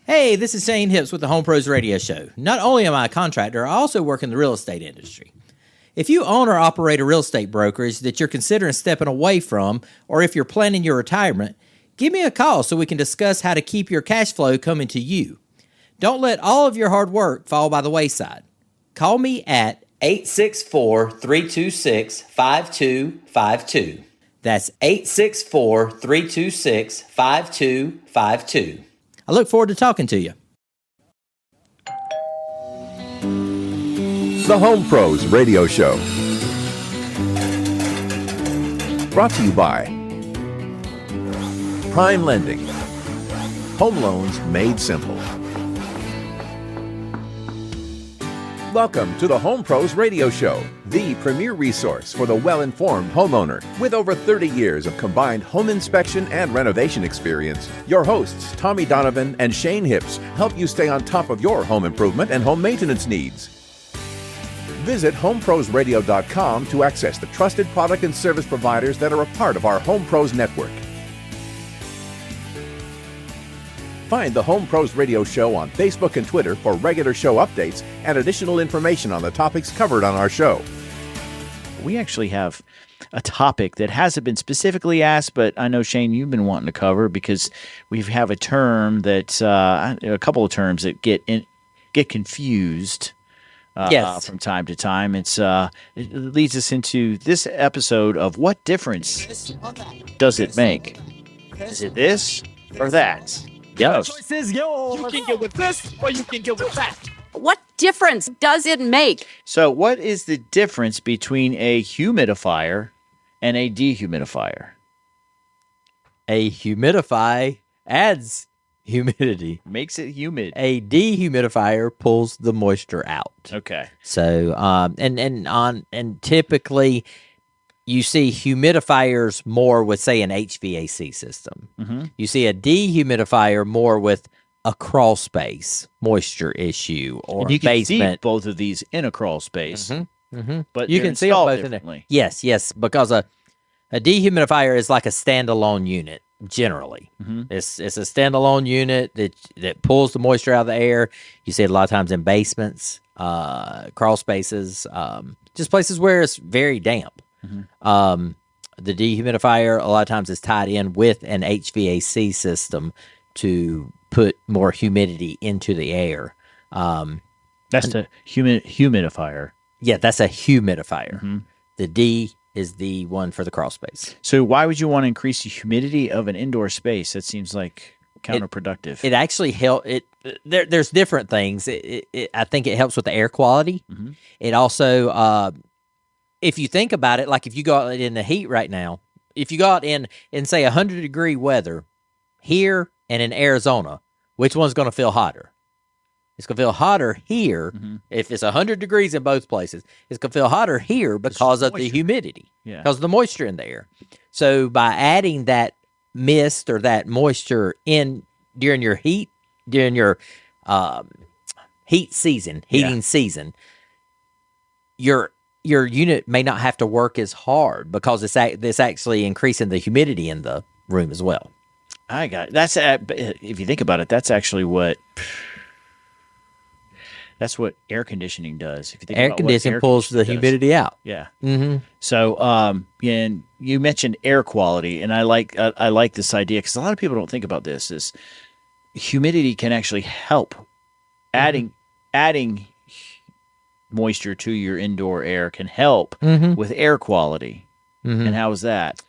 Hey, this is Shane Hips with the Home Pros Radio Show. Not only am I a contractor, I also work in the real estate industry. If you own or operate a real estate brokerage that you're considering stepping away from, or if you're planning your retirement, give me a call so we can discuss how to keep your cash flow coming to you. Don't let all of your hard work fall by the wayside. Call me at 864-326-5252. That's 864-326-5252. I look forward to talking to you. The Home Pros Radio Show. Brought to you by Prime Lending. Home loans made simple. Welcome to the Home Pros Radio Show, the premier resource for the well-informed homeowner. With over 30 years of combined home inspection and renovation experience, your hosts, Tommy Donovan and Shane Hips, help you stay on top of your home improvement and home maintenance needs. Visit homeprosradio.com to access the trusted product and service providers that are a part of our Home Pros network. Find the Home Pros Radio Show on Facebook and Twitter for regular show updates and additional information on the topics covered on our show. We actually have a topic that hasn't been specifically asked, but I know, Shane, you've been wanting to cover because we have a term that a couple of terms that get confused from time to time. It leads us into this episode of what difference does it make? Is it this or that? The choice is yours. You can get with this or you can get with that. What difference does it make? So what is the difference between a humidifier and a dehumidifier? A humidify adds humidity. Makes it humid. A dehumidifier pulls the moisture out. Okay. So and typically you see humidifiers more with, say, an HVAC system. Mm-hmm. You see a dehumidifier more with a crawl space moisture issue or and you can basement. see both of these in a crawl space, but you can see them both in there. Yes, because a dehumidifier is like a standalone unit. Generally, it's a standalone unit that pulls the moisture out of the air. You see it a lot of times in basements, crawl spaces, just places where it's very damp. The dehumidifier a lot of times is tied in with an HVAC system to put more humidity into the air. That's the humidifier. Yeah, that's a humidifier. The D is the one for the crawl space. So why would you want to increase the humidity of an indoor space? That seems like counterproductive. It actually helps. There's different things. I think it helps with the air quality. It also, if you think about it, like if you go out in the heat right now, if you go out in say 100-degree weather here and in Arizona, which one's going to feel hotter? It's going to feel hotter here. If it's 100 degrees in both places, it's going to feel hotter here because of the humidity, because of the moisture in the air. So by adding that mist or that moisture in during your heating season, your unit may not have to work as hard because it's actually increasing the humidity in the room as well. I got it. That's if you think about it, that's actually what air conditioning does. If you think Air conditioning pulls the humidity out. Yeah. So, and you mentioned air quality, and I like this idea because a lot of people don't think about this. Is humidity can actually help adding moisture to your indoor air can help with air quality. And how is that?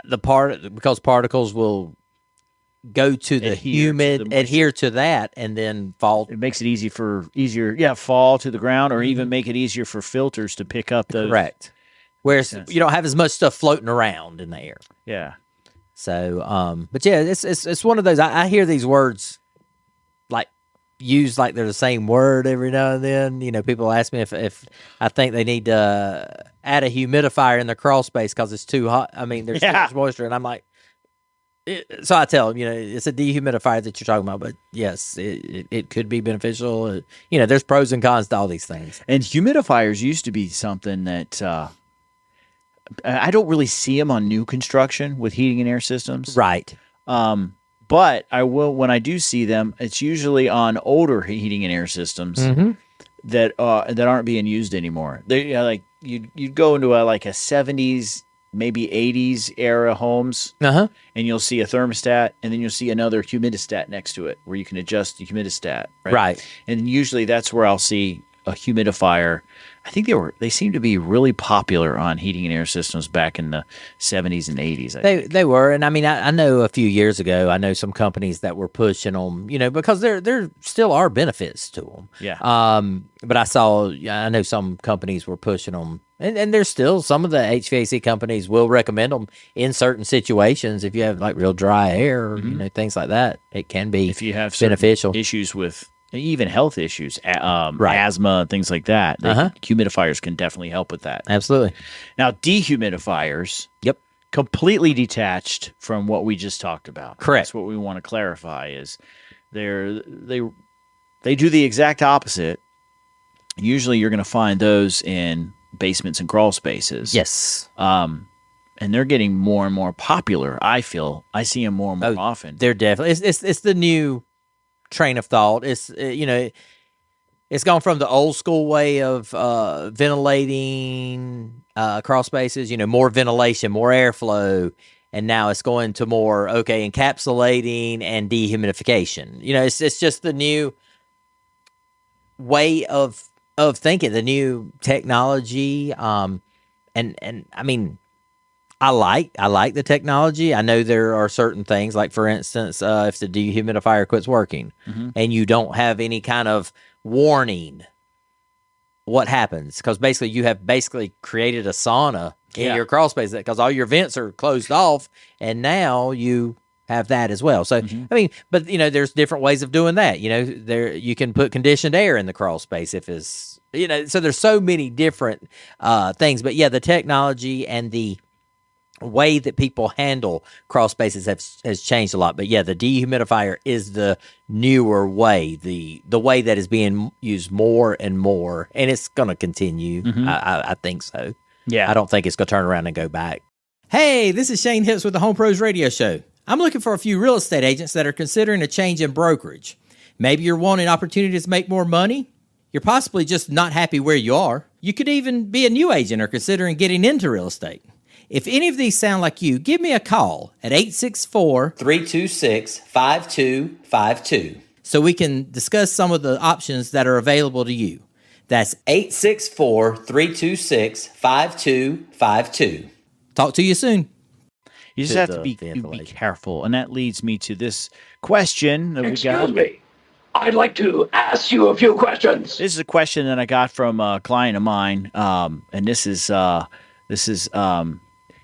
Because particles will go to the humid, adhere to that, and then fall. It makes it easier, fall to the ground, or even make it easier for filters to pick up those. Correct. Whereas you don't have as much stuff floating around in the air. Yeah. So, but yeah, it's one of those. I hear these words like used like they're the same word every now and then. You know, people ask me if I think they need to add a humidifier in the crawl space because it's too hot. I mean, there's too much moisture, and I'm like. So I tell them, it's a dehumidifier that you're talking about, but yes, it could be beneficial. There's pros and cons to all these things. And humidifiers used to be something that I don't really see them on new construction with heating and air systems. Right. But I will, when I do see them, it's usually on older heating and air systems that aren't being used anymore. They like you'd go into a 70s, maybe 80s era homes, and you'll see a thermostat, and then you'll see another humidistat next to it where you can adjust the humidistat. Right. And usually that's where I'll see a humidifier. I think they seem to be really popular on heating and air systems back in the 70s and 80s. They were, and I mean, I know a few years ago, I know some companies that were pushing them, because there still are benefits to them. Yeah. But I know some companies were pushing them, and there's still some of the HVAC companies will recommend them in certain situations if you have like real dry air, or, things like that. It can be if you have beneficial issues with. Even health issues, asthma, things like that. Humidifiers can definitely help with that. Absolutely. Now, dehumidifiers, completely detached from what we just talked about. Correct. That's what we want to clarify is they do the exact opposite. Usually, you're going to find those in basements and crawl spaces. Yes. And they're getting more and more popular. I feel I see them more and more often. They're definitely it's the new train of thought. It's it's gone from the old school way of ventilating crawl spaces, more ventilation, more airflow, and now it's going to more encapsulating and dehumidification. It's just the new way of thinking, the new technology, and I mean, I like the technology. I know there are certain things, like for instance, if the dehumidifier quits working and you don't have any kind of warning, what happens? Because basically you have created a sauna in your crawl space because all your vents are closed off, and now you have that as well. So I mean, but there's different ways of doing that. There you can put conditioned air in the crawl space if it's so there's so many different things. But yeah, the technology and the way that people handle crawl spaces has changed a lot. But yeah, the dehumidifier is the newer way, the way that is being used more and more, and it's going to continue. I think so. Yeah. I don't think it's going to turn around and go back. Hey, this is Shane Hips with the Home Pros Radio Show. I'm looking for a few real estate agents that are considering a change in brokerage. Maybe you're wanting opportunities to make more money. You're possibly just not happy where you are. You could even be a new agent or considering getting into real estate. If any of these sound like you, give me a call at 864-326-5252 so we can discuss some of the options that are available to you. That's 864-326-5252. Talk to you soon. You just have to be careful. And that leads me to this question that we got. Excuse me. I'd like to ask you a few questions. This is a question that I got from a client of mine. And this is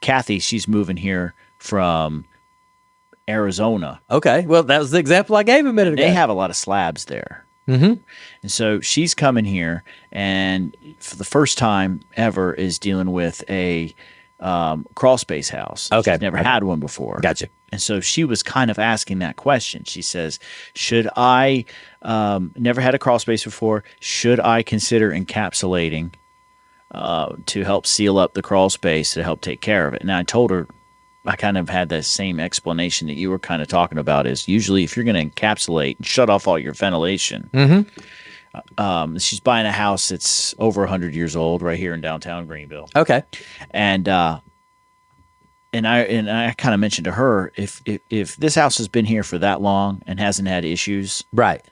Kathy. She's moving here from Arizona. Okay. Well, that was the example I gave a minute ago. They have a lot of slabs there. And so she's coming here, and for the first time ever is dealing with a crawl space house. Okay. She's never had one before. Gotcha. And so she was kind of asking that question. She says, should I, never had a crawl space before, should I consider encapsulating to help seal up the crawl space to help take care of it? And I told her, I kind of had that same explanation that you were kind of talking about, is usually if you're going to encapsulate and shut off all your ventilation, she's buying a house that's over 100 years old right here in downtown Greenville. Okay. And I kind of mentioned to her, if this house has been here for that long and hasn't had issues, Right.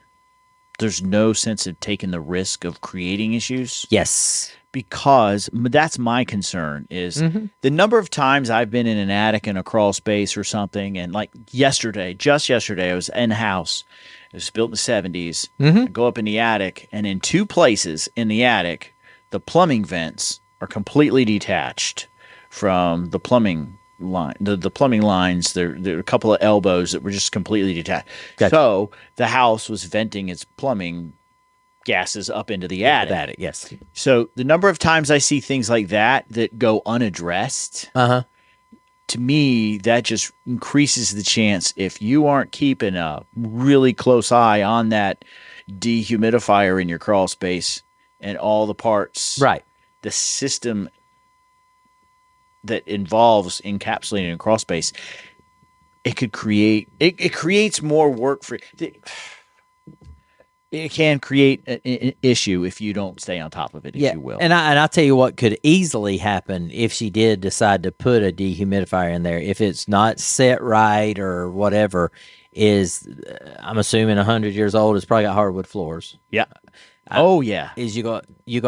there's no sense of taking the risk of creating issues. Yes. Because that's my concern is the number of times I've been in an attic in a crawl space or something, and like just yesterday, I was in a house. It was built in the 70s. I go up in the attic, and in two places in the attic, the plumbing vents are completely detached from the plumbing line. The plumbing lines, there are a couple of elbows that were just completely detached. Gotcha. So the house was venting its plumbing gases up into the attic. Yes. So the number of times I see things like that go unaddressed, to me, that just increases the chance, if you aren't keeping a really close eye on that dehumidifier in your crawl space and all the parts, Right. the system that involves encapsulating a crawl space, it could create it creates more work for it can create an issue if you don't stay on top of it, if you will. And I'll tell you what could easily happen if she did decide to put a dehumidifier in there. If it's not set right or whatever, is I'm assuming 100 years old, it's probably got hardwood floors. Yeah. Is you go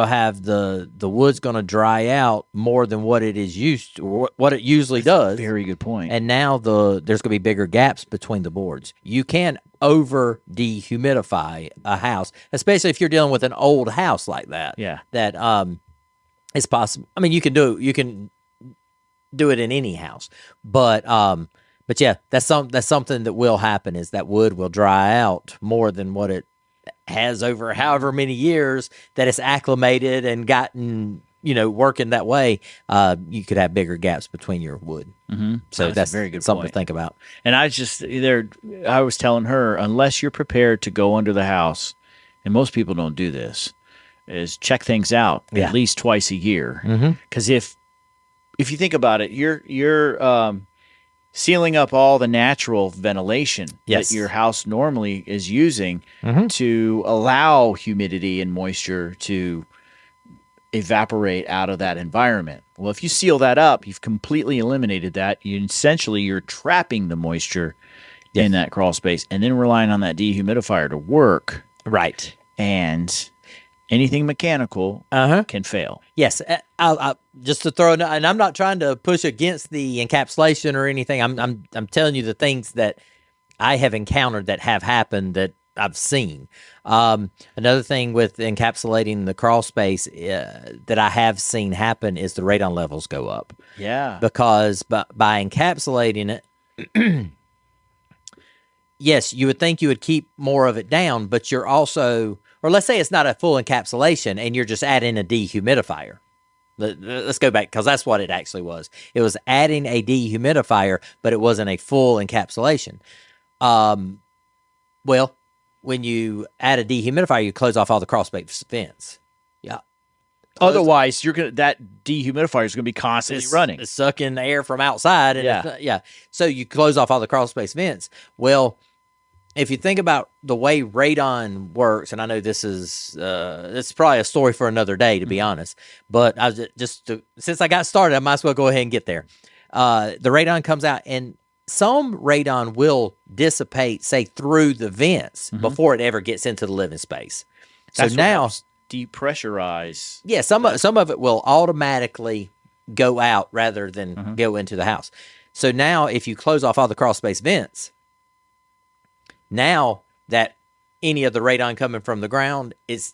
have the wood's going to dry out more than what it is used to, what it usually does. Very good point. And now there's going to be bigger gaps between the boards. You can over dehumidify a house, especially if you're dealing with an old house like that. Yeah. That it's possible. I mean, you can do it in any house, but yeah, that's something that will happen, is that wood will dry out more than what it has over however many years that it's acclimated and gotten, working that way. You could have bigger gaps between your wood. Mm-hmm. So that's a very good something point to think about. And I was telling her, unless you're prepared to go under the house, and most people don't do this, is check things out at least twice a year. Because if you think about it, you're sealing up all the natural ventilation that your house normally is using to allow humidity and moisture to evaporate out of that environment. Well, if you seal that up, you've completely eliminated that. You're trapping the moisture in that crawl space and then relying on that dehumidifier to work. Right. And anything mechanical can fail. Yes. I'll just to throw, and I'm not trying to push against the encapsulation or anything. I'm telling you the things that I have encountered that have happened that I've seen. Another thing with encapsulating the crawl space that I have seen happen is the radon levels go up. Yeah. Because by encapsulating it, yes, you would think you would keep more of it down, but you're also, or let's say it's not a full encapsulation and you're just adding a dehumidifier. Let's go back, because that's what it actually was. It was adding a dehumidifier, but it wasn't a full encapsulation. Well, when you add a dehumidifier, you close off all the crawl space vents. Yeah. Otherwise, that dehumidifier is going to be constantly running. It's sucking air from outside. And so you close off all the crawl space vents. Well, if you think about the way radon works, and I know this is it's probably a story for another day, to be honest, but I was since I got started, I might as well go ahead and get there. The radon comes out, and some radon will dissipate, say, through the vents before it ever gets into the living space. So now depressurize. Yeah, some of it will automatically go out rather than go into the house. So now, if you close off all the crawl space vents, now that any of the radon coming from the ground it's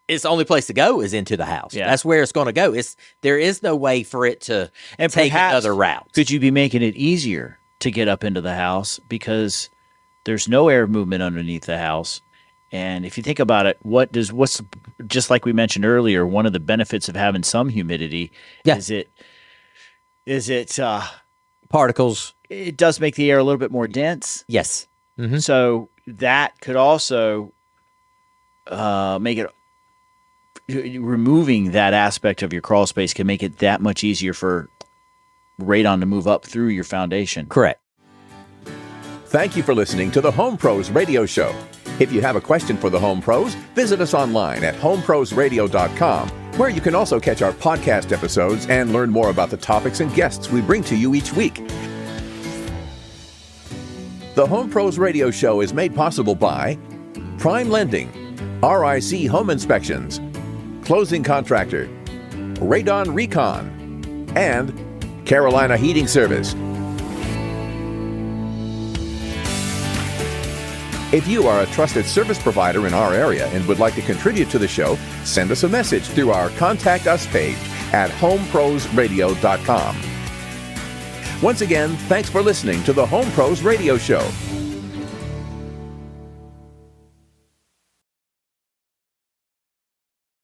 the only place to go is into the house. Yeah. That's where it's going to go. There is no way for it to take another route. Could you be making it easier to get up into the house because there's no air movement underneath the house? And if you think about it, what's just like we mentioned earlier, one of the benefits of having some humidity is it particles. It does make the air a little bit more dense. Yes. Mm-hmm. So that could also make it, removing that aspect of your crawl space can make it that much easier for radon to move up through your foundation. Correct. Thank you for listening to the Home Pros Radio Show. If you have a question for the Home Pros, visit us online at homeprosradio.com, where you can also catch our podcast episodes and learn more about the topics and guests we bring to you each week. The Home Pros Radio Show is made possible by Prime Lending, RIC Home Inspections, Closing Contractor, Radon Recon, and Carolina Heating Service. If you are a trusted service provider in our area and would like to contribute to the show, send us a message through our Contact Us page at homeprosradio.com. Once again, thanks for listening to the Home Pros Radio Show.